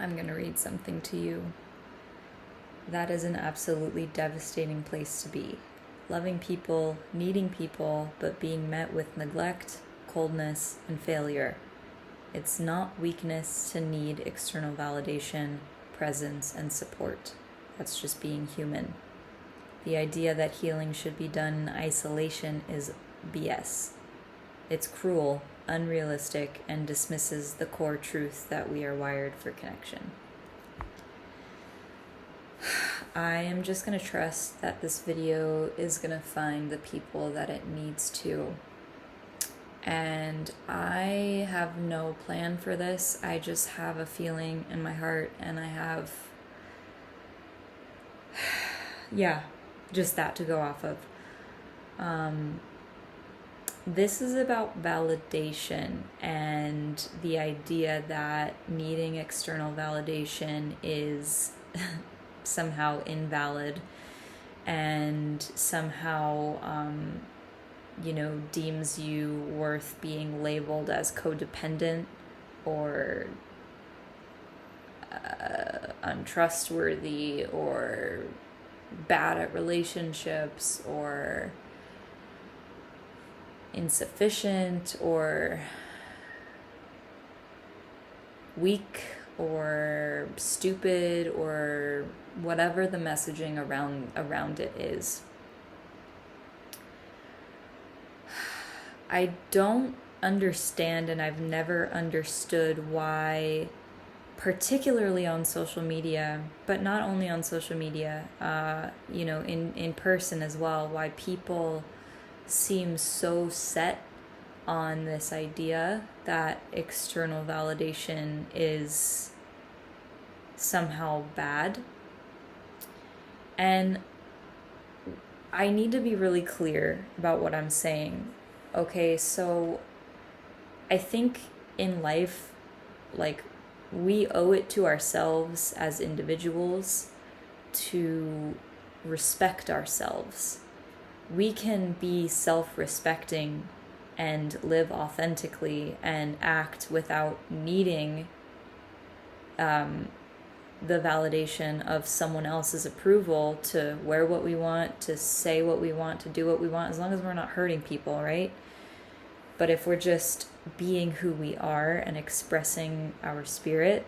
I'm going to read something to you. That is an absolutely devastating place to be. Loving people, needing people, but being met with neglect, coldness, and failure. It's not weakness to need external validation, presence, and support. That's just being human. The idea that healing should be done in isolation is BS. It's cruel, unrealistic, and dismisses the core truth that we are wired for connection. I am just going to trust that this video is going to find the people that it needs to. And I have no plan for this. I just have a feeling in my heart, and I have, just that to go off of. This is about validation and the idea that needing external validation is somehow invalid and somehow, deems you worth being labeled as codependent or untrustworthy or bad at relationships or insufficient or weak or stupid or whatever the messaging around it is. I don't understand, and I've never understood why, particularly on social media, but not only on social media, in person as well, why people seem so set on this idea that external validation is somehow bad. And I need to be really clear about what I'm saying. Okay, so I think in life, we owe it to ourselves as individuals to respect ourselves. We can be self-respecting and live authentically and act without needing the validation of someone else's approval to wear what we want, to say what we want, to do what we want, as long as we're not hurting people, right? But if we're just being who we are and expressing our spirit,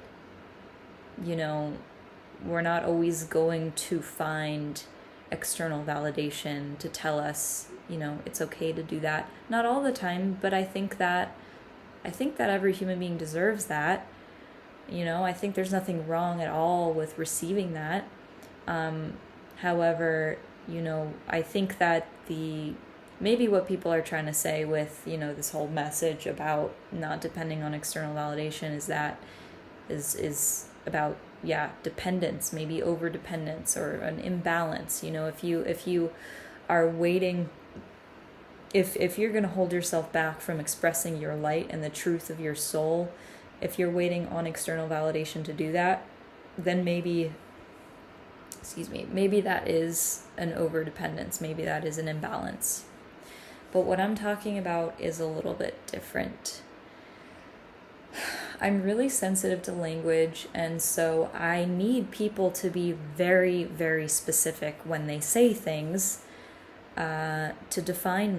we're not always going to find external validation to tell us, it's okay to do that. Not all the time, but I think that every human being deserves that. I think there's nothing wrong at all with receiving that. However, I think that maybe what people are trying to say with, this whole message about not depending on external validation is about, dependence, maybe over dependence or an imbalance. If you are waiting, if you're going to hold yourself back from expressing your light and the truth of your soul, if you're waiting on external validation to do that, then maybe that is an overdependence. Maybe that is an imbalance. But what I'm talking about is a little bit different. I'm really sensitive to language, and so I need people to be very, very specific when they say things, to define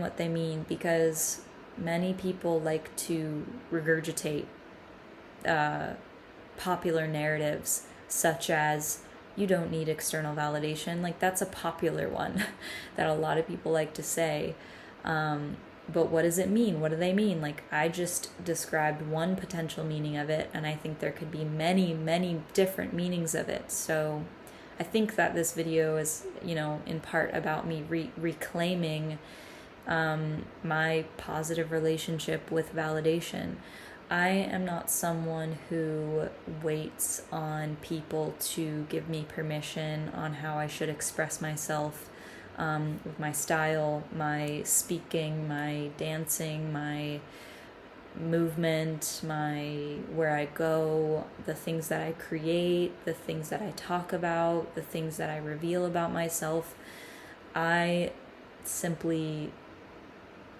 what they mean, because many people like to regurgitate popular narratives, such as, you don't need external validation. That's a popular one that a lot of people like to say. But what does it mean? What do they mean? I just described one potential meaning of it, and I think there could be many, many different meanings of it. So I think that this video is, in part about me reclaiming my positive relationship with validation. I am not someone who waits on people to give me permission on how I should express myself, with my style, my speaking, my dancing, my movement, where I go, the things that I create, the things that I talk about, the things that I reveal about myself. I simply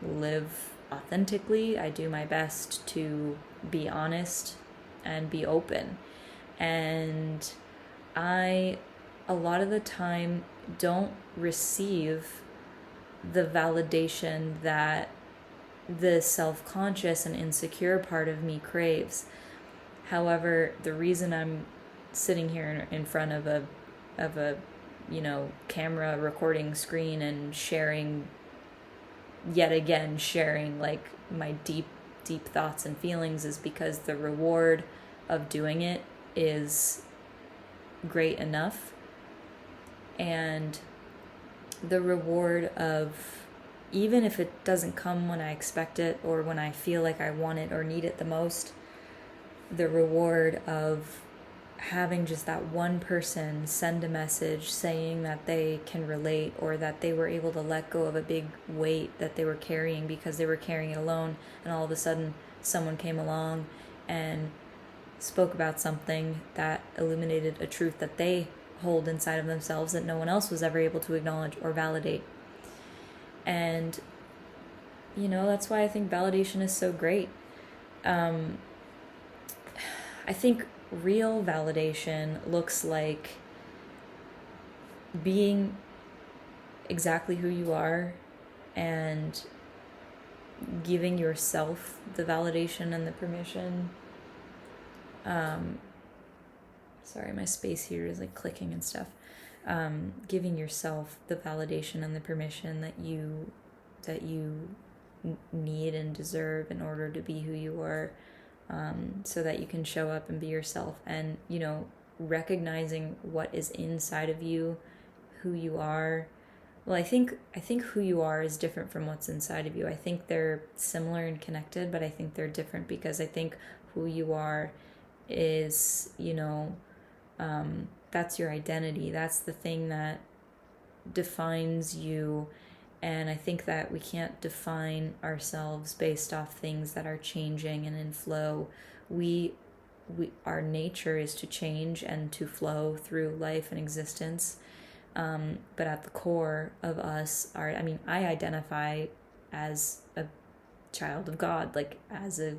live authentically. I do my best to be honest and be open. And I, a lot of the time, don't receive the validation that the self-conscious and insecure part of me craves. However, the reason I'm sitting here in front of a camera recording screen and sharing like my deep thoughts and feelings is because the reward of doing it is great enough, and the reward of, even if it doesn't come when I expect it or when I feel like I want it or need it the most, the reward of having just that one person send a message saying that they can relate, or that they were able to let go of a big weight that they were carrying because they were carrying it alone, and all of a sudden someone came along and spoke about something that illuminated a truth that they hold inside of themselves that no one else was ever able to acknowledge or validate. And that's why I think validation is so great. I think real validation looks like being exactly who you are and giving yourself the validation and the permission. Sorry, my space here is like clicking and stuff. Giving yourself the validation and the permission that you need and deserve in order to be who you are, so that you can show up and be yourself, and recognizing what is inside of you, who you are. Well, I think who you are is different from what's inside of you. I think they're similar and connected, but I think they're different, because I think who you are is, that's your identity. That's the thing that defines you. And I think that we can't define ourselves based off things that are changing and in flow. Our nature is to change and to flow through life and existence. But at the core of us I identify as a child of God, like as a,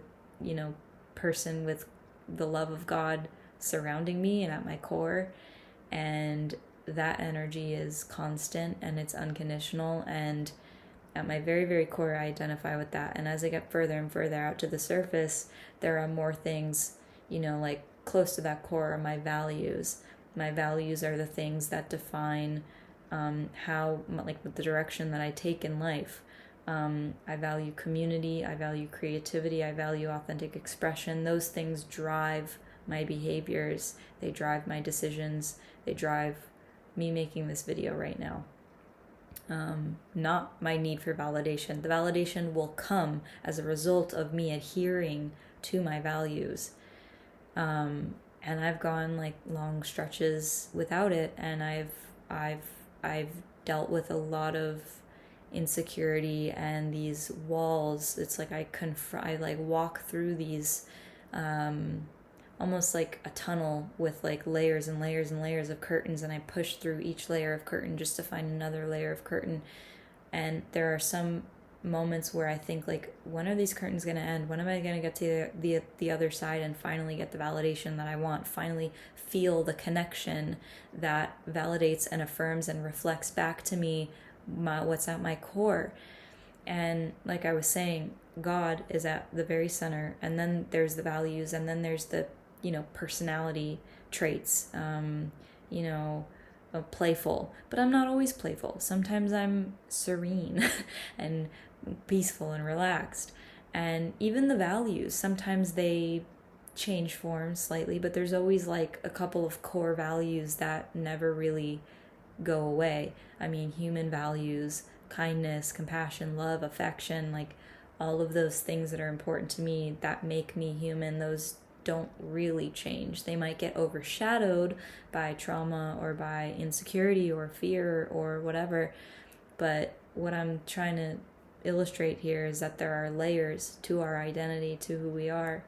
person with the love of God surrounding me and at my core. And that energy is constant and it's unconditional. And at my very, very core, I identify with that. And as I get further and further out to the surface, there are more things, like close to that core are my values. My values are the things that define the direction that I take in life. I value community, I value creativity, I value authentic expression. Those things drive my behaviors, they drive my decisions, they drive me making this video right now. Not my need for validation. The validation will come as a result of me adhering to my values. And I've gone like long stretches without it, and I've dealt with a lot of insecurity and these walls. It's like I walk through these almost like a tunnel with like layers and layers and layers of curtains, and I push through each layer of curtain just to find another layer of curtain. And there are some moments where I think, like, when are these curtains going to end? When am I going to get to the other side and finally get the validation that I want? Finally feel the connection that validates and affirms and reflects back to me what's at my core. And like I was saying, God is at the very center, and then there's the values, and then there's the personality traits, playful. But I'm not always playful. Sometimes I'm serene and peaceful and relaxed. And even the values, sometimes they change form slightly, but there's always like a couple of core values that never really go away. I mean, human values, kindness, compassion, love, affection, like all of those things that are important to me that make me human, those don't really change. They might get overshadowed by trauma or by insecurity or fear or whatever. But what I'm trying to illustrate here is that there are layers to our identity, to who we are.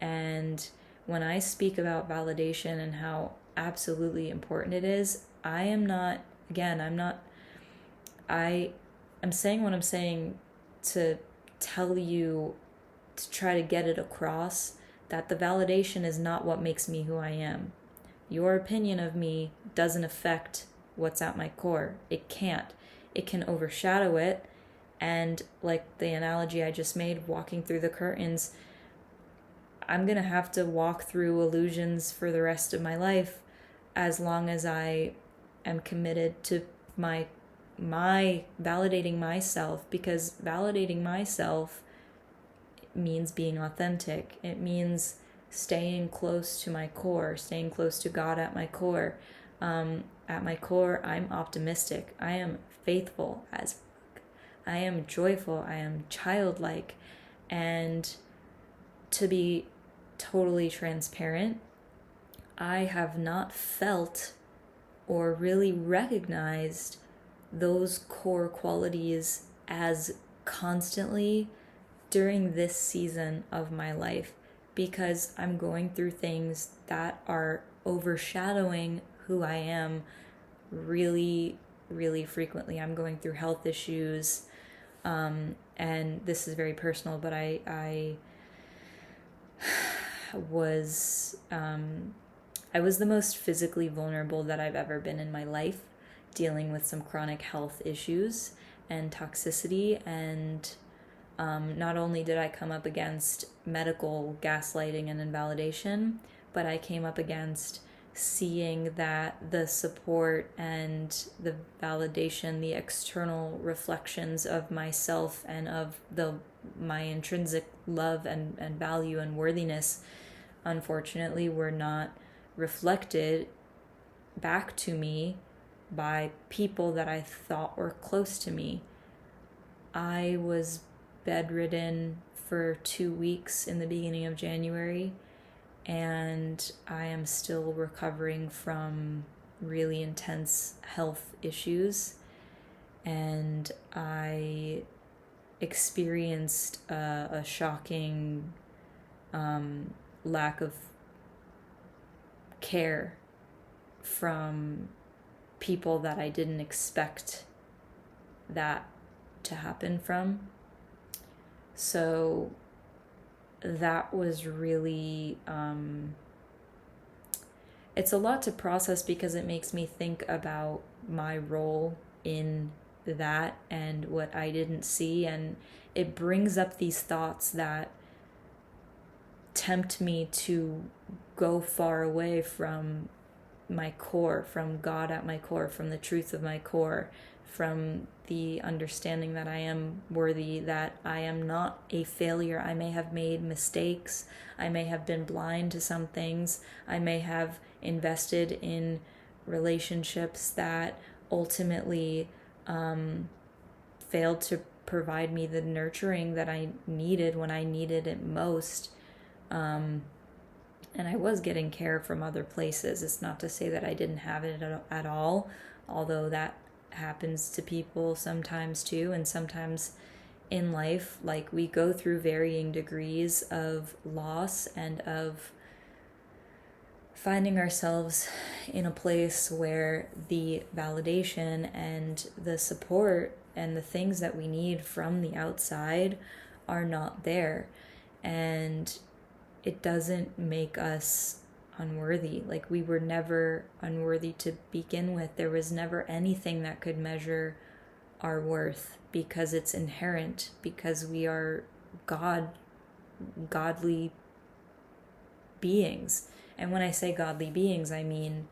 And when I speak about validation and how absolutely important it is, I'm saying what I'm saying to tell you, to try to get it across, that the validation is not what makes me who I am. Your opinion of me doesn't affect what's at my core. It can't. It can overshadow it. And like the analogy I just made, walking through the curtains, I'm going to have to walk through illusions for the rest of my life as long as I am committed to my validating myself, because validating myself means being authentic. It means staying close to my core, staying close to God at my core. At my core, I'm optimistic. I am faithful as fuck. I am joyful. I am childlike. And to be totally transparent, I have not felt or really recognized those core qualities as constantly during this season of my life, because I'm going through things that are overshadowing who I am really, really frequently. I'm going through health issues, and this is very personal, but I was the most physically vulnerable that I've ever been in my life, dealing with some chronic health issues and toxicity. And not only did I come up against medical gaslighting and invalidation, but I came up against seeing that the support and the validation, the external reflections of myself and of my intrinsic love and value and worthiness, unfortunately, were not reflected back to me by people that I thought were close to me. I was bedridden for 2 weeks in the beginning of January, and I am still recovering from really intense health issues. And I experienced a shocking lack of care from people that I didn't expect that to happen from. So that was really, it's a lot to process, because it makes me think about my role in that and what I didn't see. And it brings up these thoughts that tempt me to go far away from my core, from God at my core, from the truth of my core, from the understanding that I am worthy, that I am not a failure. I may have made mistakes. I may have been blind to some things. I may have invested in relationships that ultimately failed to provide me the nurturing that I needed when I needed it most. And I was getting care from other places. It's not to say that I didn't have it at all, although that happens to people sometimes too. And sometimes in life, like, we go through varying degrees of loss and of finding ourselves in a place where the validation and the support and the things that we need from the outside are not there. And it doesn't make us unworthy. Like, we were never unworthy to begin with. There was never anything that could measure our worth, because it's inherent, because we are godly beings. And when I say godly beings, I mean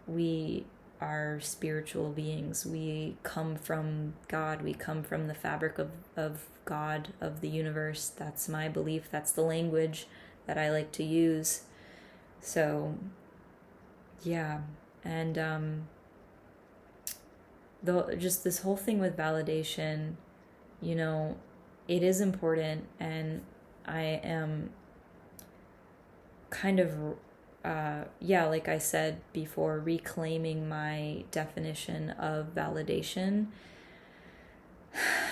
we are spiritual beings. We come from God. We come from the fabric of God, of the universe. That's my belief. That's the language that I like to use. So, yeah. And just this whole thing with validation, it is important, and I am kind of like I said before, reclaiming my definition of validation.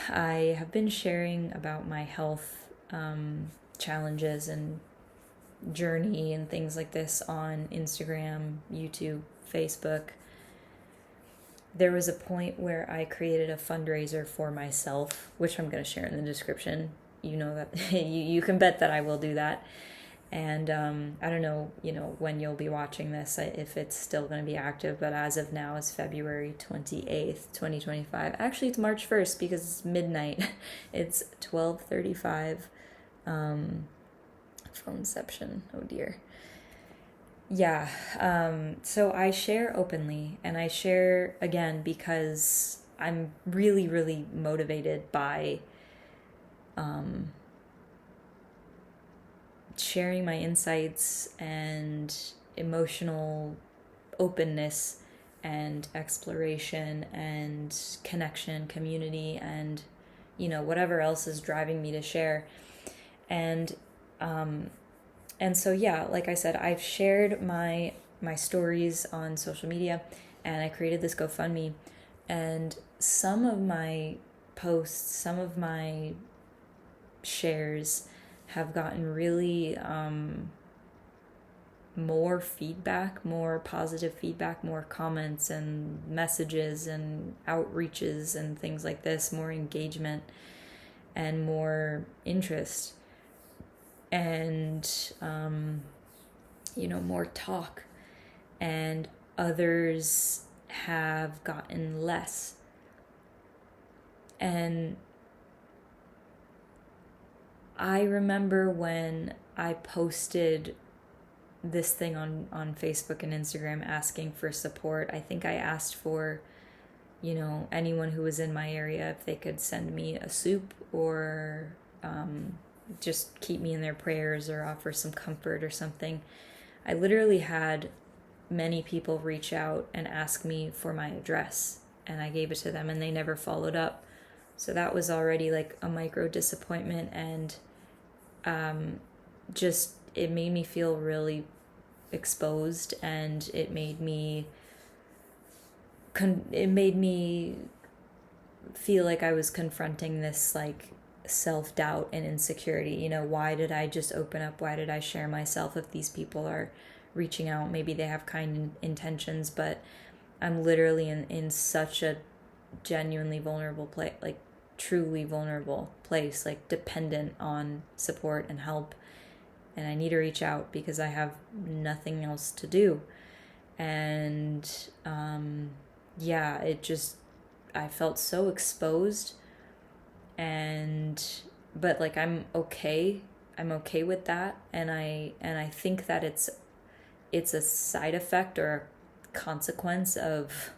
I have been sharing about my health challenges and journey and things like this on Instagram, YouTube, Facebook. There was a point where I created a fundraiser for myself, which I'm going to share in the description. You know that you can bet that I will do that. And I don't know, when you'll be watching this, if it's still going to be active, but as of now, it's February 28th, 2025. Actually, it's March 1st because it's midnight. It's 12:35. Phoneception. Oh dear. Yeah. So I share openly, and I share again because I'm really, really motivated by sharing my insights and emotional openness and exploration and connection, community, and whatever else is driving me to share. And so yeah, like I said, I've shared my stories on social media, and I created this GoFundMe, and some of my posts, some of my shares have gotten really more feedback, more positive feedback, more comments and messages and outreaches and things like this, more engagement and more interest, and more talk. And others have gotten less. And I remember when I posted this thing on Facebook and Instagram asking for support. I think I asked for, anyone who was in my area, if they could send me a soup or just keep me in their prayers or offer some comfort or something. I literally had many people reach out and ask me for my address, and I gave it to them, and they never followed up. So that was already like a micro disappointment, and just it made me feel really exposed, and it made me feel like I was confronting this like self-doubt and insecurity. Why did I just open up? Why did I share myself if these people are reaching out? Maybe they have kind intentions, but I'm literally in such a genuinely vulnerable place, like truly vulnerable place, like dependent on support and help, and I need to reach out because I have nothing else to do. And yeah, I felt so exposed, but like I'm okay with that, and I think that it's a side effect or a consequence of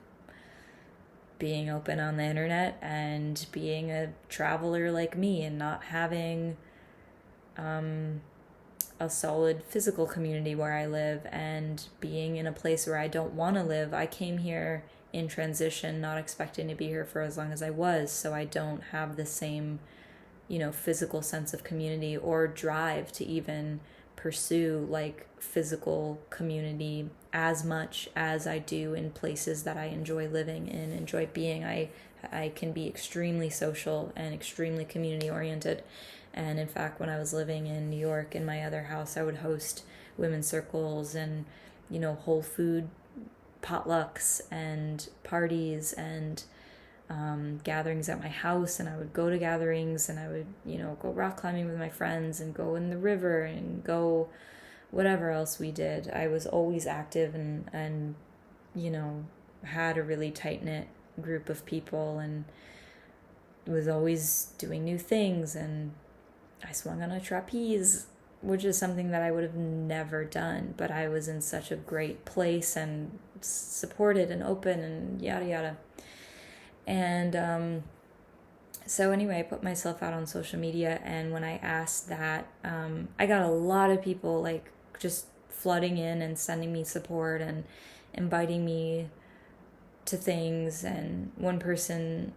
being open on the internet and being a traveler like me and not having a solid physical community where I live, and being in a place where I don't want to live. I came here in transition, not expecting to be here for as long as I was, so I don't have the same, physical sense of community or drive to even pursue like physical community as much as I do in places that I enjoy living in, enjoy being. I can be extremely social and extremely community oriented. And in fact, when I was living in New York in my other house, I would host women's circles and, whole food potlucks and parties and gatherings at my house. And I would go to gatherings, and I would, go rock climbing with my friends and go in the river and go whatever else we did. I was always active and had a really tight-knit group of people and was always doing new things. And I swung on a trapeze, which is something that I would have never done, but I was in such a great place and supported and open and yada yada. And so anyway, I put myself out on social media, and when I asked that, I got a lot of people like just flooding in and sending me support and inviting me to things. And one person,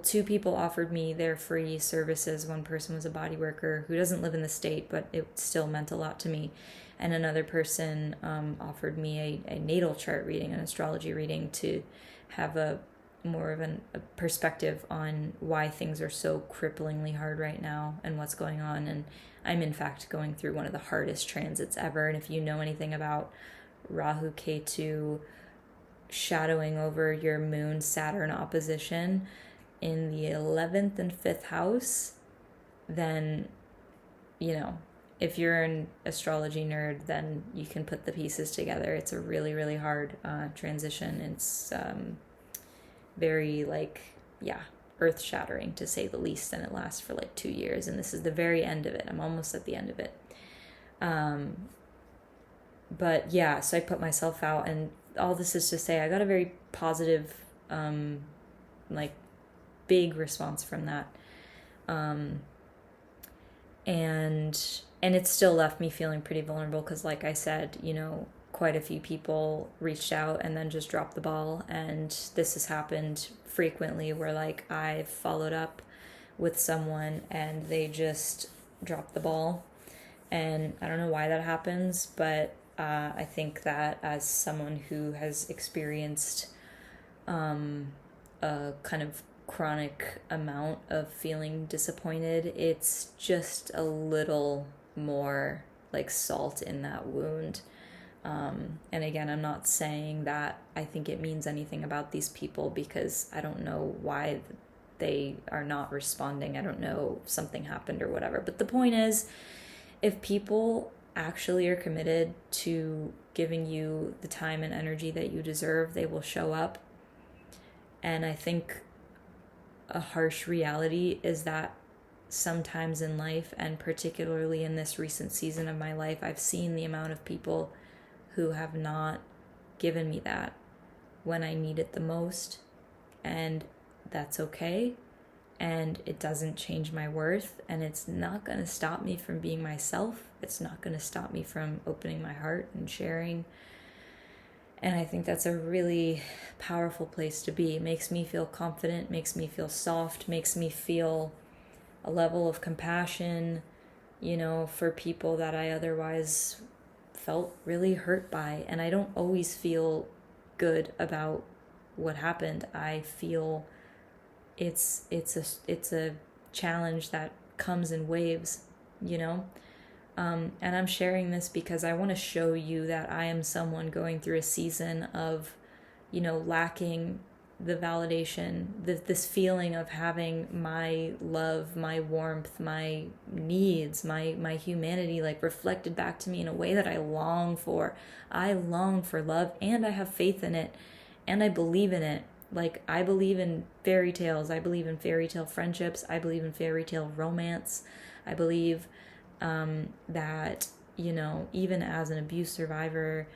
two people offered me their free services. One person was a body worker who doesn't live in the state, but it still meant a lot to me. And another person offered me a natal chart reading, an astrology reading, to have a more of a perspective on why things are so cripplingly hard right now and what's going on. And I'm in fact going through one of the hardest transits ever. And if you know anything about Rahu Ketu shadowing over your moon Saturn opposition in the 11th and 5th house, then if you're an astrology nerd, then you can put the pieces together. It's a really, really hard transition. It's very, like, yeah, earth shattering to say the least. And it lasts for like 2 years. And this is the very end of it. I'm almost at the end of it. But yeah, so I put myself out, and all this is to say I got a very positive, like, big response from that. And it still left me feeling pretty vulnerable because, like I said, you know, quite a few people reached out and then just dropped the ball. And this has happened frequently where, like, I've followed up with someone and they just dropped the ball. And I don't know why that happens, but I think that as someone who has experienced a kind of chronic amount of feeling disappointed, it's just a little more like salt in that wound. And again, I'm not saying that I think it means anything about these people, because I don't know why they are not responding. I don't know if something happened or whatever. But the point is, if people actually are committed to giving you the time and energy that you deserve, they will show up. And I think a harsh reality is that sometimes in life, and particularly in this recent season of my life, I've seen the amount of people who have not given me that when I need it the most. And that's okay. And it doesn't change my worth, and it's not going to stop me from being myself. It's not going to stop me from opening my heart and sharing. And I think that's a really powerful place to be. It makes me feel confident, makes me feel soft, makes me feel a level of compassion, you know, for people that I otherwise felt really hurt by. And I don't always feel good about what happened. I feel it's a challenge that comes in waves, you know. And I'm sharing this because I want to show you that I am someone going through a season of, you know, lacking the validation, this feeling of having my love, my warmth, my needs, my humanity, like, reflected back to me in a way that I long for. I long for love, and I have faith in it, and I believe in it. Like, I believe in fairy tales. I believe in fairy tale friendships. I believe in fairy tale romance. I believe that, you know, even as an abuse survivor,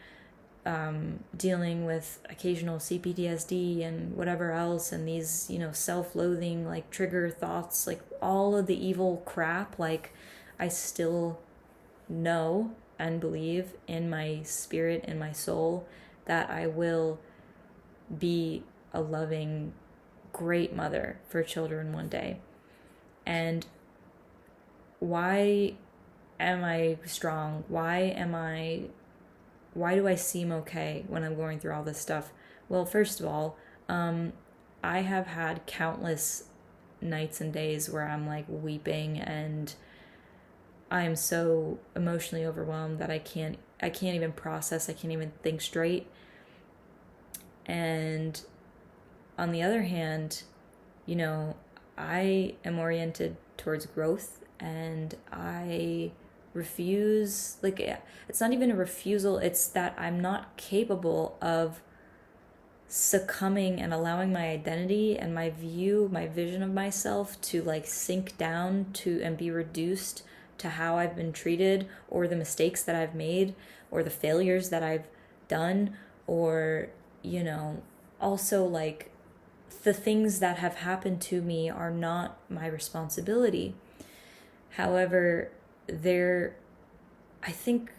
dealing with occasional CPTSD and whatever else, and these, you know, self-loathing, like, trigger thoughts, like, all of the evil crap, like, I still know and believe in my spirit, in my soul, that I will be a loving, great mother for children one day. And why am I strong? Why do I seem okay when I'm going through all this stuff? Well, first of all, I have had countless nights and days where I'm, like, weeping, and I'm so emotionally overwhelmed that I can't even process, I can't even think straight. And on the other hand, you know, I am oriented towards growth, and I refuse, like, it's not even a refusal, it's that I'm not capable of succumbing and allowing my identity and my vision of myself to, like, sink down to and be reduced to how I've been treated, or the mistakes that I've made, or the failures that I've done, or, you know, also, like, the things that have happened to me are not my responsibility. However, I think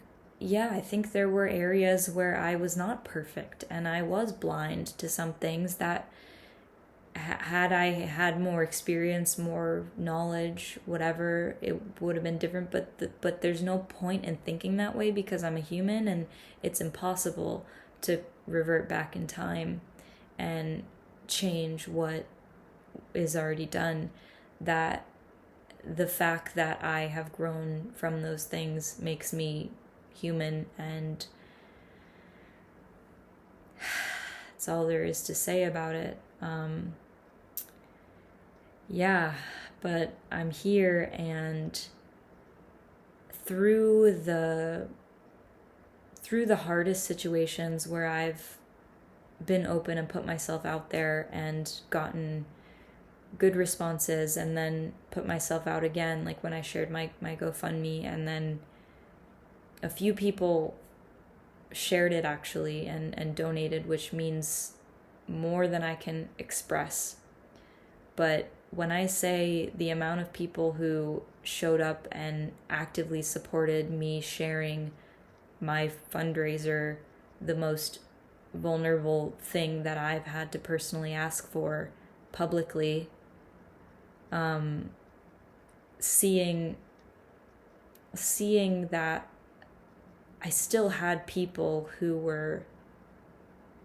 there were areas where I was not perfect, and I was blind to some things that, had I had more experience, more knowledge, whatever, it would have been different. But there's no point in thinking that way, because I'm a human, and it's impossible to revert back in time and change what is already done. That the fact that I have grown from those things makes me human, and that's all there is to say about it. Yeah, but I'm here, and through the hardest situations where I've been open and put myself out there and gotten good responses, and then put myself out again, like when I shared my GoFundMe, and then a few people shared it actually and donated, which means more than I can express. But when I say the amount of people who showed up and actively supported me sharing my fundraiser, the most vulnerable thing that I've had to personally ask for publicly, seeing that I still had people who were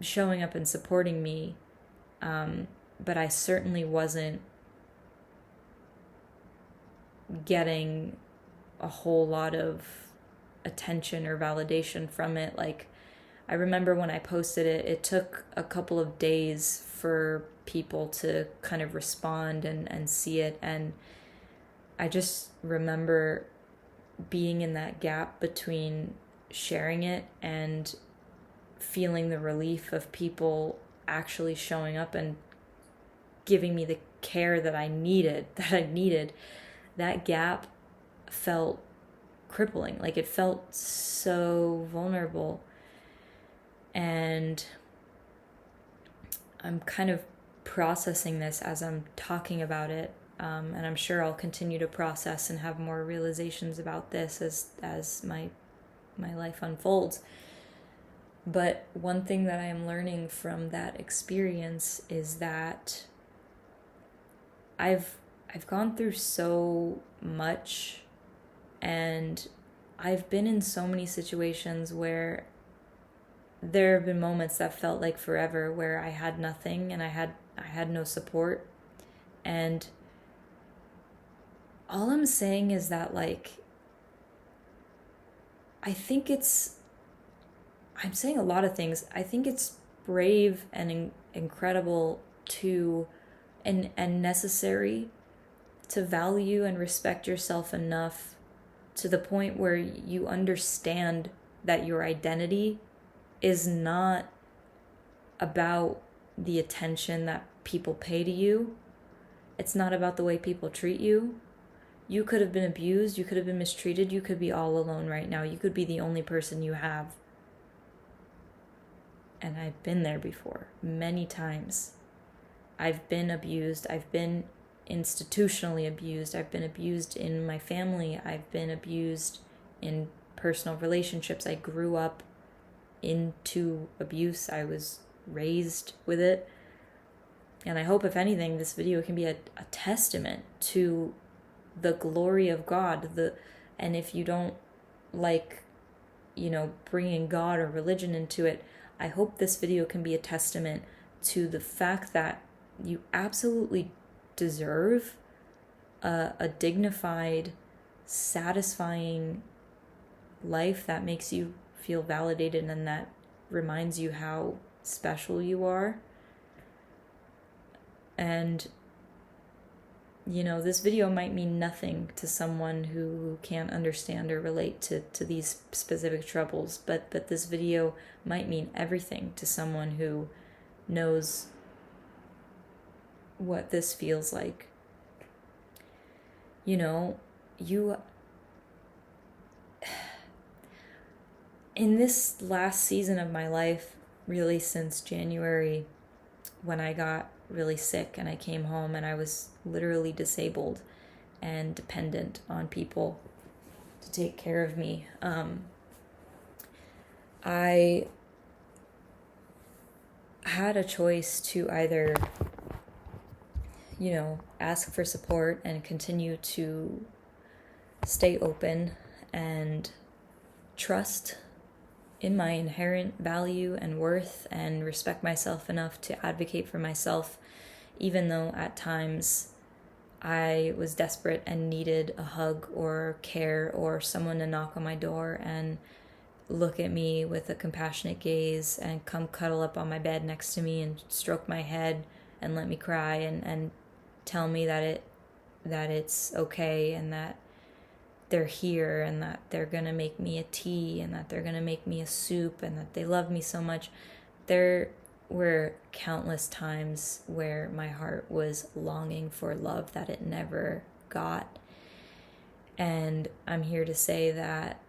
showing up and supporting me, but I certainly wasn't getting a whole lot of attention or validation from it. Like, I remember when I posted it, it took a couple of days for people to kind of respond and see it. And I just remember being in that gap between sharing it and feeling the relief of people actually showing up and giving me the care that I needed. That gap felt crippling. Like, it felt so vulnerable. And I'm kind of processing this as I'm talking about it. And I'm sure I'll continue to process and have more realizations about this as my life unfolds. But one thing that I am learning from that experience is that I've gone through so much, and I've been in so many situations where there have been moments that felt like forever, where I had nothing and I had no support. And all I'm saying is that, like, I'm saying a lot of things. I think it's brave and incredible and necessary to value and respect yourself enough to the point where you understand that your identity is not about the attention that people pay to you. It's not about the way people treat you. You could have been abused, you could have been mistreated, you could be all alone right now. You could be the only person you have. And I've been there before, many times. I've been abused, I've been institutionally abused, I've been abused in my family, I've been abused in personal relationships. I grew up into abuse, I was raised with it. And I hope, if anything, this video can be a testament to the glory of God. And if you don't like, bringing God or religion into it, I hope this video can be a testament to the fact that you absolutely deserve a dignified, satisfying life that makes you feel validated and that reminds you how special you are. And this video might mean nothing to someone who can't understand or relate to these specific troubles, but this video might mean everything to someone who knows what this feels like. In this last season of my life, really since January, when I got really sick and I came home and I was literally disabled and dependent on people to take care of me, I had a choice to either, ask for support and continue to stay open and trust in my inherent value and worth and respect myself enough to advocate for myself, even though at times I was desperate and needed a hug or care or someone to knock on my door and look at me with a compassionate gaze and come cuddle up on my bed next to me and stroke my head and let me cry and tell me that it's okay and that they're here and that they're gonna make me a tea and that they're gonna make me a soup and that they love me so much. There were countless times where my heart was longing for love that it never got. And I'm here to say that,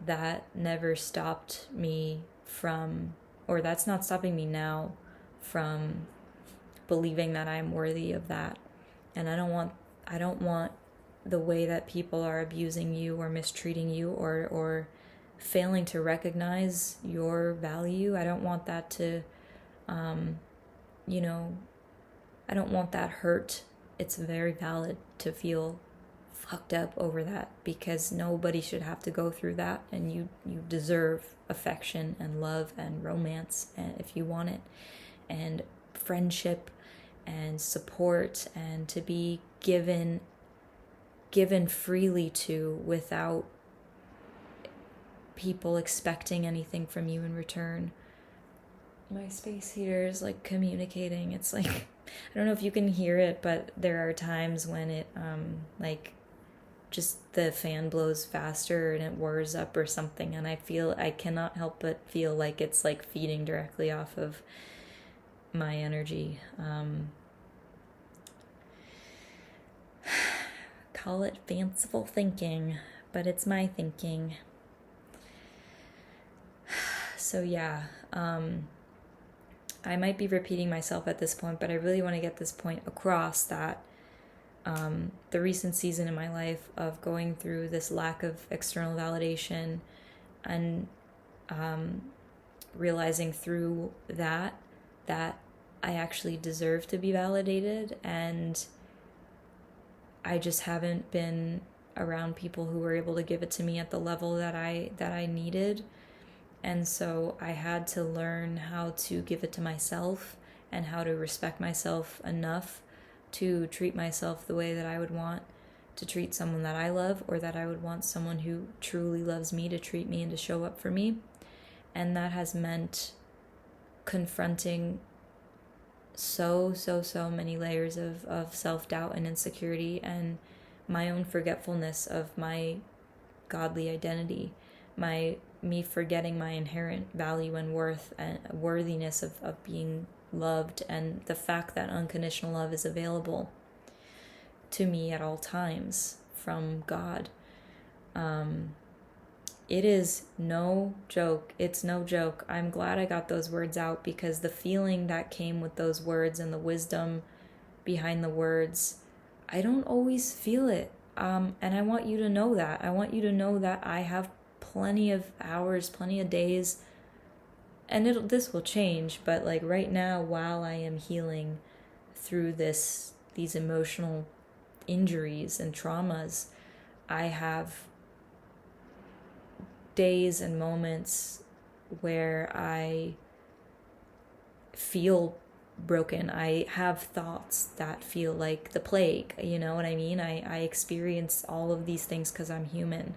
that never stopped me from, or that's not stopping me now from believing that I'm worthy of that. And I don't want the way that people are abusing you or mistreating you or failing to recognize your value. I don't want that to, I don't want that hurt. It's very valid to feel fucked up over that, because nobody should have to go through that, and you deserve affection and love and romance, and if you want it, and friendship and support, and to be given freely to, without people expecting anything from you in return. My space heater is like communicating. It's like, I don't know if you can hear it, but there are times when it just the fan blows faster and it whirs up or something, and I cannot help but feel like it's like feeding directly off of my energy. Call it fanciful thinking, but it's my thinking. So yeah, I might be repeating myself at this point, but I really want to get this point across, that the recent season in my life of going through this lack of external validation and realizing through that I actually deserve to be validated, and I just haven't been around people who were able to give it to me at the level that I needed. And so I had to learn how to give it to myself and how to respect myself enough to treat myself the way that I would want to treat someone that I love, or that I would want someone who truly loves me to treat me and to show up for me. And that has meant confronting so many layers of self-doubt and insecurity, and my own forgetfulness of my godly identity, me forgetting my inherent value and worth and worthiness of being loved, and the fact that unconditional love is available to me at all times from God. It is no joke. It's no joke. I'm glad I got those words out, because the feeling that came with those words and the wisdom behind the words, I don't always feel it. And I want you to know that. I want you to know that I have plenty of hours, plenty of days, and this will change, but like right now, while I am healing through these emotional injuries and traumas, I have days and moments where I feel broken. I have thoughts that feel like the plague, you know what I mean? I experience all of these things because I'm human.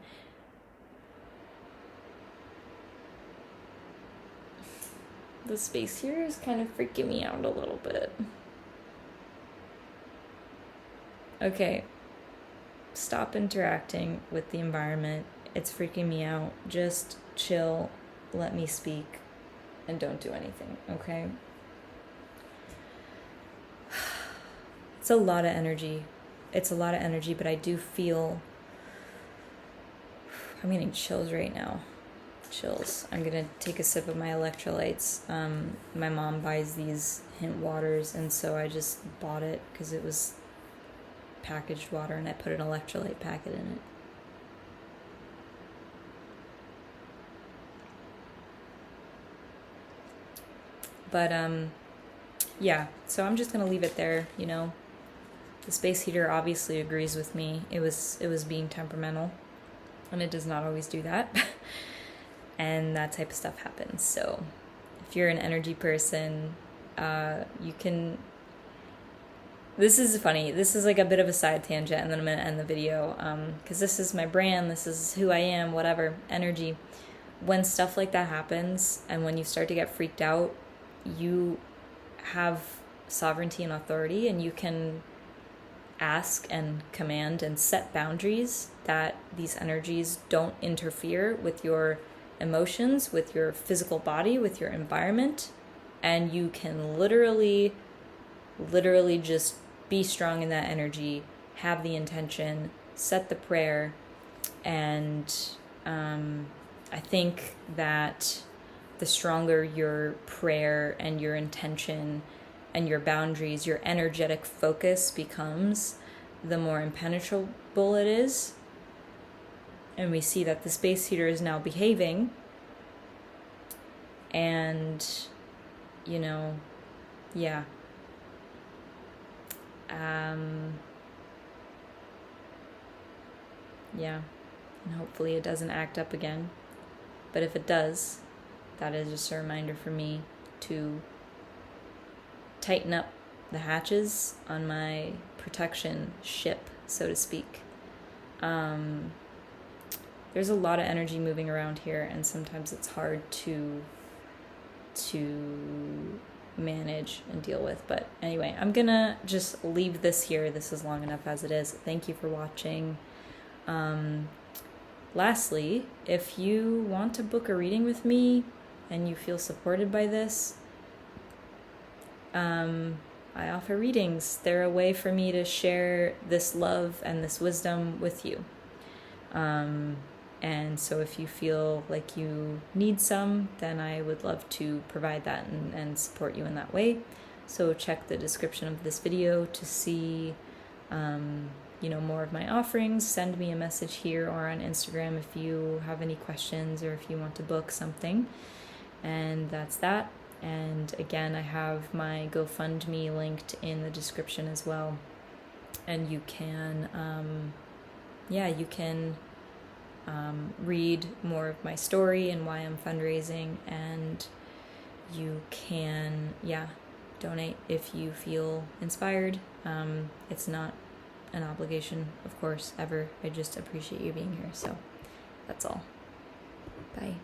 The space here is kind of freaking me out a little bit. Okay, stop interacting with the environment. It's freaking me out. Just chill, let me speak, and don't do anything, okay? It's a lot of energy. But I do feel, I'm getting chills right now. Chills. I'm gonna take a sip of my electrolytes. My mom buys these hint waters, and so I just bought it because it was packaged water, and I put an electrolyte packet in it. But yeah, so I'm just gonna leave it there, you know. The space heater obviously agrees with me. It was being temperamental, and it does not always do that. And that type of stuff happens. So if you're an energy person, you can, this is funny, this is like a bit of a side tangent, and then I'm going to end the video, because this is my brand, this is who I am, whatever, energy. When stuff like that happens, and when you start to get freaked out, you have sovereignty and authority, and you can ask and command and set boundaries that these energies don't interfere with your emotions, with your physical body, with your environment, and you can literally just be strong in that energy, have the intention, set the prayer, and I think that the stronger your prayer and your intention and your boundaries, your energetic focus becomes, the more impenetrable it is. And we see that the space heater is now behaving. And, yeah. Yeah. And hopefully it doesn't act up again. But if it does, that is just a reminder for me to tighten up the hatches on my protection ship, so to speak. There's a lot of energy moving around here, and sometimes it's hard to manage and deal with. But anyway, I'm gonna just leave this here. This is long enough as it is. Thank you for watching. Lastly, if you want to book a reading with me and you feel supported by this, I offer readings. They're a way for me to share this love and this wisdom with you. And so if you feel like you need some, then I would love to provide that and support you in that way. So check the description of this video to see more of my offerings. Send me a message here or on Instagram if you have any questions or if you want to book something. And that's that. And again, I have my GoFundMe linked in the description as well. And you can, read more of my story and why I'm fundraising. And you can, donate if you feel inspired. It's not an obligation, of course, ever. I just appreciate you being here. So that's all. Bye.